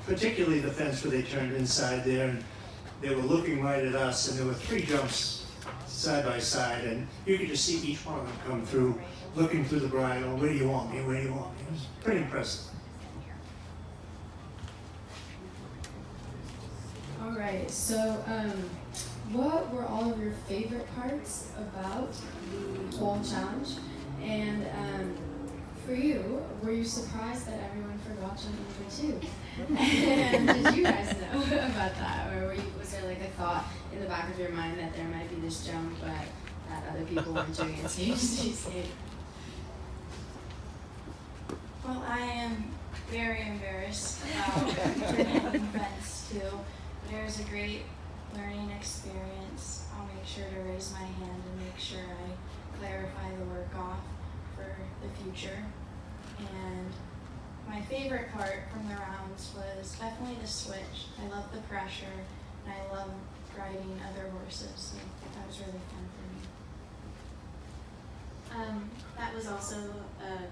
particularly the fence where they turned inside there, and they were looking right at us, and there were 3 jumps side by side, and you could just see each one of them come through, looking through the bridle. Where do you want me? Where do you want me? It was pretty impressive. All right, so what were all of your favorite parts about the whole challenge? And for you, were you surprised that everyone forgot jump number 2? And did you guys know about that? Or was there like a thought in the back of your mind that there might be this jump, but that other people weren't doing it, so you just stayed? Well, I am very embarrassed about the fence too. But it was a great learning experience. I'll make sure to raise my hand and make sure I clarify the work off for the future. And my favorite part from the rounds was definitely the switch. I love the pressure, and I love riding other horses, so that was really fun for me. That was also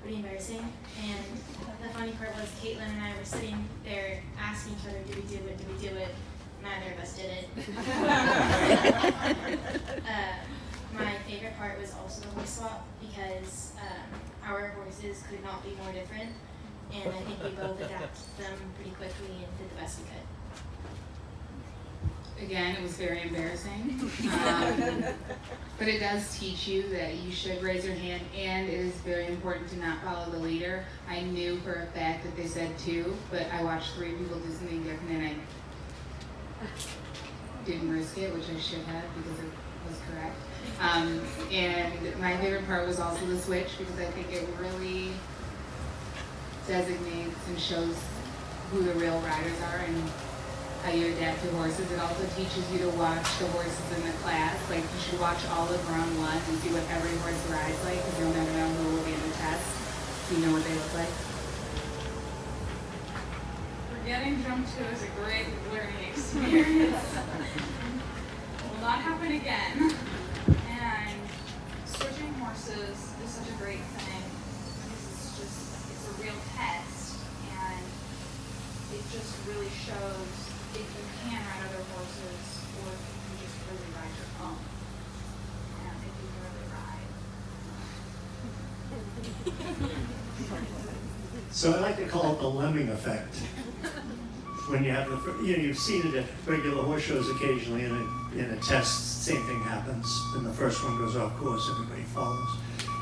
pretty embarrassing, and the funny part was Caitlin and I were sitting there asking each other, do we do it, do we do it? Neither of us did it. My favorite part was also the horse swap, because our horses could not be more different, and I think we both adapted them pretty quickly and did the best we could. Again, it was very embarrassing, but it does teach you that you should raise your hand, and it is very important to not follow the leader. I knew for a fact that they said 2, but I watched 3 people do something different, and I didn't risk it, which I should have because it was correct. And my favorite part was also the switch, because I think it really designates and shows who the real riders are and how you adapt to horses. It also teaches you to watch the horses in the class. Like, you should watch all of round 1 and see what every horse rides like, because you'll never know who will be in the test. So you know what they look like. Forgetting jump 2 is a great learning experience. Will not happen again. And switching horses is such a great thing, because it's a real test, and it just really shows if you can ride other horses, or if you can just really ride your own, and if you can really ride. So I like to call it the lemming effect. When you have you've seen it at regular horse shows occasionally, in a test, same thing happens. When the first one goes off course, everybody follows.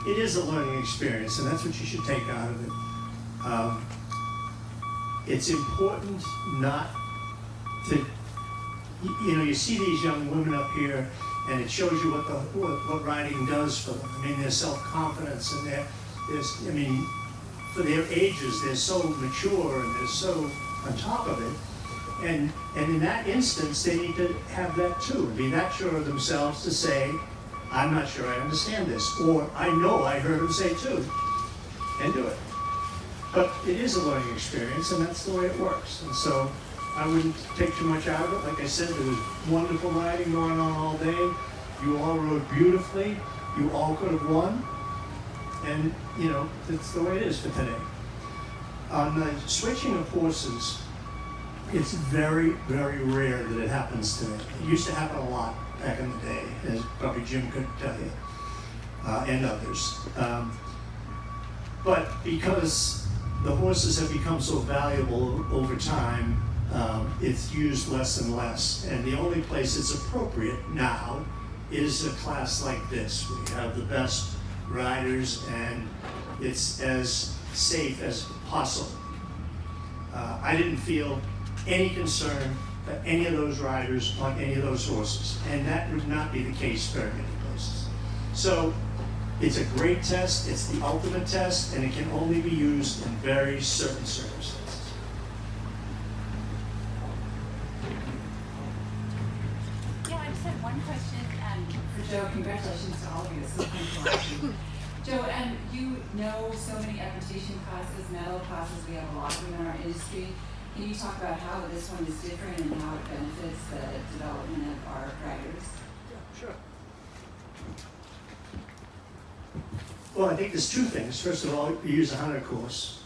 It is a learning experience, and that's what you should take out of it. It's important not to, you see these young women up here, and it shows you what riding does for them. I mean, their self-confidence, and for their ages, they're so mature and they're so on top of it. And in that instance, they need to have that too, be that sure of themselves to say, I'm not sure I understand this, or I know I heard him say too, and do it. But it is a learning experience, and that's the way it works. And so I wouldn't take too much out of it. Like I said, there was wonderful riding going on all day. You all rode beautifully. You all could have won. And, that's the way it is for today. On the switching of horses, it's very, very rare that it happens today. It used to happen a lot back in the day, as probably Jim could tell you, and others. But because the horses have become so valuable over time, it's used less and less. And the only place it's appropriate now is a class like this. We have the best riders, and it's as safe as possible. I didn't feel any concern that any of those riders on any of those horses, and that would not be the case very many places. So it's a great test, it's the ultimate test, and it can only be used in very certain circumstances. Yeah, I just had one question for Joe. Congratulations to all of you. This is wonderful. Joe, and you know so many equitation classes, medal classes, we have a lot of them in our industry. Can you talk about how this one is different and how it benefits the development of our riders? Yeah, sure. Well, I think there's 2 things. First of all, we use a hunter course.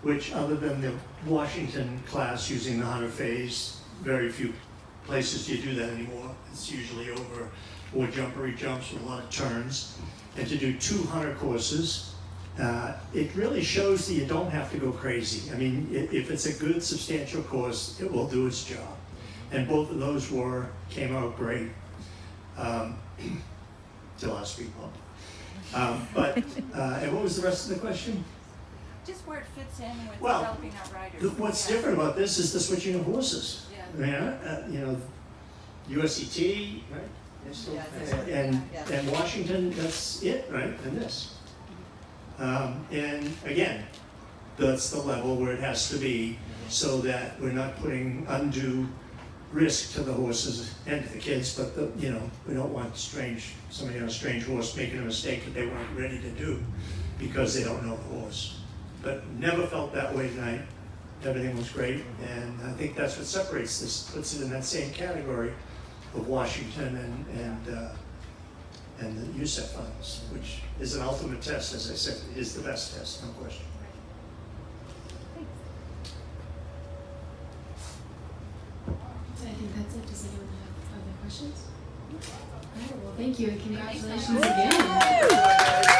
which other than the Washington class using the 100 phase, very few places do you do that anymore. It's usually over 4 jumpery jumps with a lot of turns. And to do 200 courses, it really shows that you don't have to go crazy. I mean, if it's a good, substantial course, it will do its job. And both of those came out great. Till I speak up. And what was the rest of the question? Just where it fits in with Well, developing our riders. What's different about this is the switching of horses. Yeah. I mean, USCT, right? Yeah, this one. And Washington, that's it, right? And this. And again, that's the level where it has to be so that we're not putting undue risk to the horses and to the kids, but we don't want somebody on a strange horse making a mistake that they weren't ready to do because they don't know the horse. But never felt that way tonight. Everything was great, and I think that's what separates this, puts it in that same category of Washington and the USEF finals, which is an ultimate test, as I said, is the best test, no question. So I think that's it. Does anyone have other questions? All right, well, thank you and congratulations again.